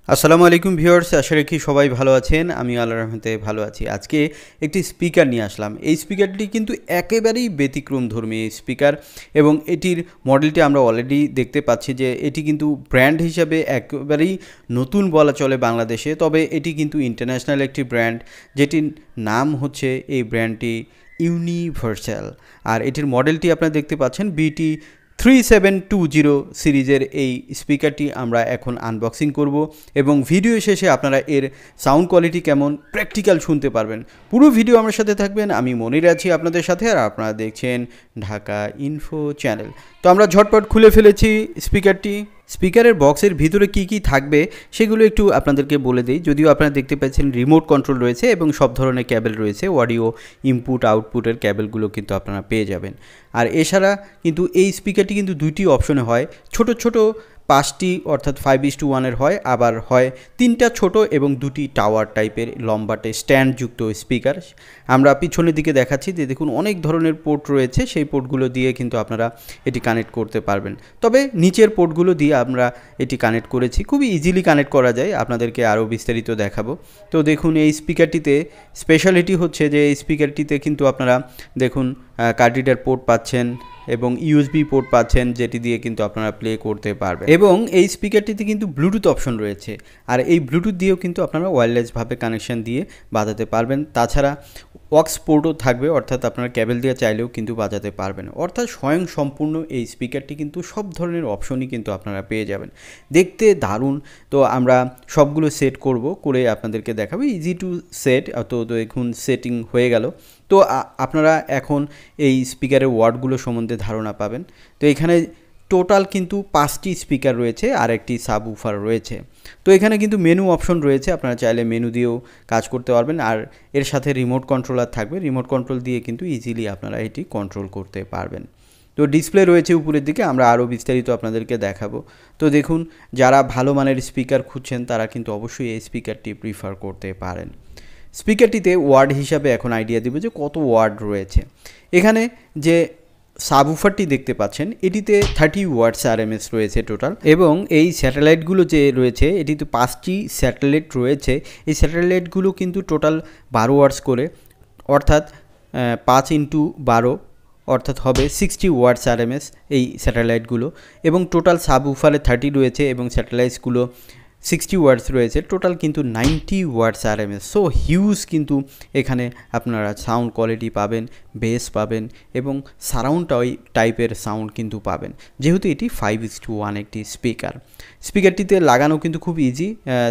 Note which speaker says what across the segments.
Speaker 1: আসসালামু আলাইকুম ভিউয়ার্স, আশা রাখি সবাই ভালো আছেন। আমি আল্লাহর রহমতে ভালো আছি। আজকে একটি স্পিকার নিয়ে আসলাম। এই স্পিকারটি কিন্তু একেবারেই ব্যতিক্রমধর্মী এই স্পিকার, এবং এটির মডেলটি আমরা অলরেডি দেখতে পাচ্ছি যে এটি কিন্তু ব্র্যান্ড হিসাবে একেবারেই নতুন বলা চলে বাংলাদেশে। তবে এটি কিন্তু ইন্টারন্যাশনাল একটি ব্র্যান্ড, যেটির নাম হচ্ছে এই ব্র্যান্ডটি ইউনিভার্সাল। আর এটির মডেলটি আপনারা দেখতে পাচ্ছেন bt3720 সিরিজের এই স্পিকারটি আমরা এখন আনবক্সিং করব, এবং ভিডিও শেষে আপনারা এর সাউন্ড কোয়ালিটি কেমন প্র্যাকটিক্যাল শুনতে পারবেন। পুরো ভিডিও আমার সাথে থাকবেন। আমি মনির আছি আপনাদের সাথে, আর আপনারা দেখছেন ঢাকা ইনফো চ্যানেল। তো আমরা ঝটপট খুলে ফেলেছি স্পিকারটি। স্পিকারের বক্সের ভিতরে কি থাকবে সেগুলো একটু আপনাদেরকে বলে দিই। যদিও আপনারা দেখতে পাচ্ছেন রিমোট কন্ট্রোল রয়েছে এবং সব ধরনের ক্যাবেল রয়েছে, অডিও ইনপুট আউটপুটের ক্যাবেলগুলো কিন্তু আপনারা পেয়ে যাবেন। আর এছাড়া কিন্তু এই স্পিকারটি কিন্তু দুইটি অপশনে হয়, ছোট 5টি অর্থাৎ 5:1 হয়, আবার হয় 3টা ছোট এবং 2টি টাওয়ার টাইপের লম্বাটে স্ট্যান্ডযুক্ত স্পিকার। আমরা পিছনের দিকে দেখাচ্ছি যে দেখুন অনেক ধরনের পোর্ট রয়েছে, সেই পোর্টগুলো দিয়ে কিন্তু আপনারা এটি কানেক্ট করতে পারবেন। তবে নিচের পোর্টগুলো দিয়ে আমরা এটি কানেক্ট করেছি, খুবই ইজিলি কানেক্ট করা যায়। আপনাদেরকে আরও বিস্তারিত দেখাবো। তো দেখুন এই স্পিকারটিতে স্পেশালিটি হচ্ছে যে এই স্পিকারটিতে কিন্তু আপনারা দেখুন কার্ড রিডার পোর্ট পাচ্ছেন এবং ইউএসবি পোর্ট পাচ্ছেন, যেটি দিয়ে কিন্তু আপনারা প্লে করতে পারবেন। এবং এই স্পিকারটিতে কিন্তু ব্লুটুথ অপশন রয়েছে, আর এই ব্লুটুথ দিয়েও কিন্তু আপনারা ওয়্যারলেসভাবে কানেকশন দিয়ে বাজাতে পারবেন। তাছাড়া অক্স পোর্টও থাকবে, অর্থাৎ আপনারা ক্যাবেল দিয়ে চাইলেও কিন্তু বাজাতে পারবেন। অর্থাৎ স্বয়ং সম্পূর্ণ এই স্পিকারটি কিন্তু সব ধরনের অপশনই কিন্তু আপনারা পেয়ে যাবেন। দেখতে দারুণ। তো আমরা সবগুলো সেট করে আপনাদেরকে দেখাবো। Easy to set. তো দেখুন সেটিং হয়ে গেল। তো আপনারা এখন এই স্পিকারের ওয়ার্ডগুলো সম্বন্ধে ধারণা পাবেন। তো এখানে টোটাল কিন্তু 5টি স্পিকার রয়েছে আর একটি সাবউফার রয়েছে। তো এখানে কিন্তু মেনু অপশন রয়েছে, আপনারা চাইলে মেনু দিয়েও কাজ করতে পারবেন। আর এর সাথে রিমোট কন্ট্রোলার থাকবে, রিমোট কন্ট্রোল দিয়ে কিন্তু ইজিলি আপনারা এটি কন্ট্রোল করতে পারবেন। তো ডিসপ্লে রয়েছে উপরের দিকে, আমরা আরও বিস্তারিত আপনাদেরকে দেখাবো। তো দেখুন যারা ভালো মানের স্পিকার খুঁজছেন তারা কিন্তু অবশ্যই এই স্পিকারটি প্রিফার করতে পারেন। স্পিকারটিতে ওয়ার্ড হিসাবে এখন আইডিয়া দেব যে কত ওয়ার্ড রয়েছে। এখানে যে সাবউফারটি দেখতে পাচ্ছেন এটিতে 30 ওয়াটস আরএমএস রয়েছে টোটাল, এবং এই স্যাটেলাইটগুলো যে রয়েছে এটিতে 5টি স্যাটেলাইট রয়েছে। এই স্যাটেলাইটগুলো কিন্তু টোটাল 12 ওয়াটস করে, অর্থাৎ 5 × 12 অর্থাৎ হবে 60 ওয়াটস আরএমএস এই স্যাটেলাইটগুলো। এবং টোটাল সাবউফারে 30 রয়েছে এবং স্যাটেলাইটসগুলো 60 ওয়াটস রয়েছে, টোটাল কিন্তু 90 ওয়াটস আরএমএস। সো হিউজ কিন্তু এখানে আপনারা সাউন্ড কোয়ালিটি পাবেন, বেস পাবেন এবং সারাউন্ড টাইপের সাউন্ড কিন্তু পাবেন, যেহেতু এটি 5:1 একটি স্পিকার। স্পিকারটিতে লাগানো কিন্তু খুব ইজি।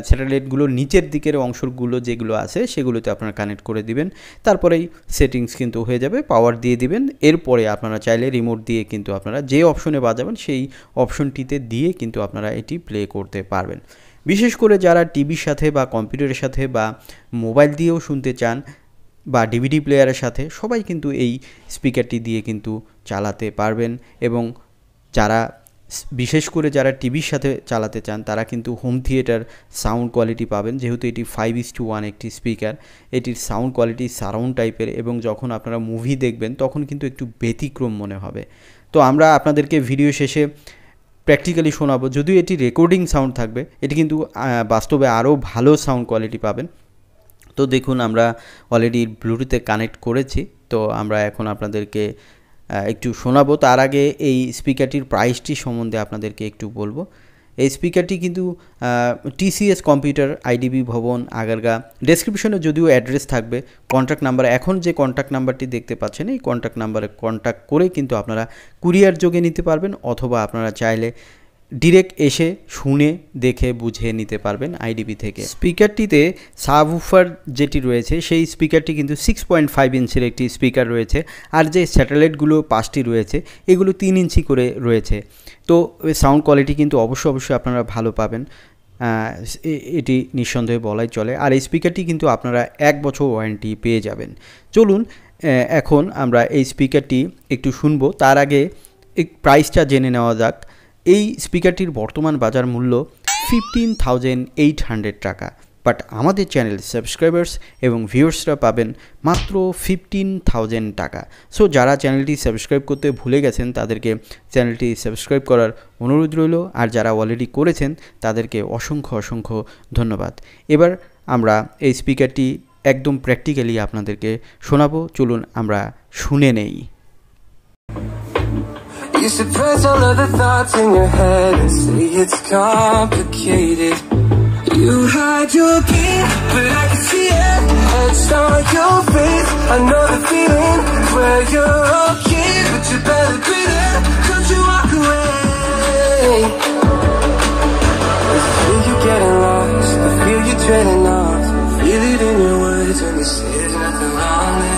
Speaker 1: স্যাটেলাইটগুলোর নিচের দিকের অংশগুলো যেগুলো আছে সেগুলোতে আপনারা কানেক্ট করে দিবেন, তারপরেই সেটিংস কিন্তু হয়ে যাবে, পাওয়ার দিয়ে দিবেন। এরপরে আপনারা চাইলে রিমোট দিয়ে কিন্তু আপনারা যে অপশনে বাজাবেন সেই অপশনটিতে দিয়ে কিন্তু আপনারা এটি প্লে করতে পারবেন। বিশেষ করে যারা টিভির সাথে বা কম্পিউটারের সাথে বা মোবাইল দিয়েও শুনতে চান বা ডিভিডি প্লেয়ারের সাথে, সবাই কিন্তু এই স্পিকারটি দিয়ে কিন্তু চালাতে পারবেন। এবং বিশেষ করে যারা টিভির সাথে চালাতে চান তারা কিন্তু হোম থিয়েটার সাউন্ড কোয়ালিটি পাবেন, যেহেতু এটি 5:1 একটি স্পিকার। এটির সাউন্ড কোয়ালিটি সারাউন্ড টাইপের, এবং যখন আপনারা মুভি দেখবেন তখন কিন্তু একটু ব্যতিক্রম মনে হবে। তো আমরা আপনাদেরকে ভিডিও শেষে প্র্যাকটিক্যালি শোনাবো। যদিও এটি রেকর্ডিং সাউন্ড থাকবে, এটি কিন্তু বাস্তবে আরও ভালো সাউন্ড কোয়ালিটি পাবেন। তো দেখুন আমরা অলরেডি ব্লুটুথে কানেক্ট করেছি। তো আমরা এখন আপনাদেরকে একটু শোনাবো। তার আগে এই স্পিকারটির প্রাইসটি সম্বন্ধে আপনাদেরকে একটু বলবো। এই স্পিকারটি কিন্তু TCS কম্পিউটার আইডিবি ভবন আগারগাঁ। ডেসক্রিপশনে যদিও অ্যাড্রেস থাকবে, কন্ট্যাক্ট নাম্বার, এখন যে কন্ট্যাক্ট নাম্বারটি দেখতে পাচ্ছেন এই কন্ট্যাক্ট নাম্বারে কন্ট্যাক্ট করে কিন্তু আপনারা কুরিয়ার যোগে নিতে পারবেন, অথবা আপনারা চাইলে ডিরেক্ট এসে শুনে দেখে বুঝে নিতে পারবেন আইডিবি থেকে। স্পিকারটিতে সাবউফার যেটি রয়েছে সেই স্পিকারটি কিন্তু 6.5 ইঞ্চির একটি স্পিকার রয়েছে, আর যে স্যাটেলাইটগুলো 5টি রয়েছে এগুলো 3 ইঞ্চি করে রয়েছে। তো সাউন্ড কোয়ালিটি কিন্তু অবশ্যই আপনারা ভালো পাবেন, এটি নিঃসন্দেহে বলাই চলে। আর এই স্পিকারটি কিন্তু আপনারা 1 বছর ওয়ারেন্টি পেয়ে যাবেন। চলুন এখন আমরা এই স্পিকারটি একটু শুনবো। তার আগে প্রাইসটা জেনে নেওয়া যাক। এই স্পিকারটির বর্তমান বাজার মূল্য 15,800 টাকা। বাট আমাদের চ্যানেল সাবস্ক্রাইবার্স এবং ভিউয়ার্সরা পাবেন মাত্র 15,000 টাকা। সো যারা চ্যানেলটি সাবস্ক্রাইব করতে ভুলে গেছেন তাদেরকে চ্যানেলটি সাবস্ক্রাইব করার অনুরোধ রইল, আর যারা অলরেডি করেছেন তাদেরকে অসংখ্য অসংখ্য ধন্যবাদ। এবার আমরা এই স্পিকারটি একদম প্র্যাকটিক্যালি আপনাদেরকে শোনাবো, চলুন আমরা শুনে নেই।
Speaker 2: You suppress all of the thoughts in your head and say it's complicated. You hide your pain, but I can see it etched on your face. I know the feeling where you're okay, but you better breathe in, don't you walk away. I feel you getting lost, I feel you trailing off, feel it in your words when you say there's nothing wrong there.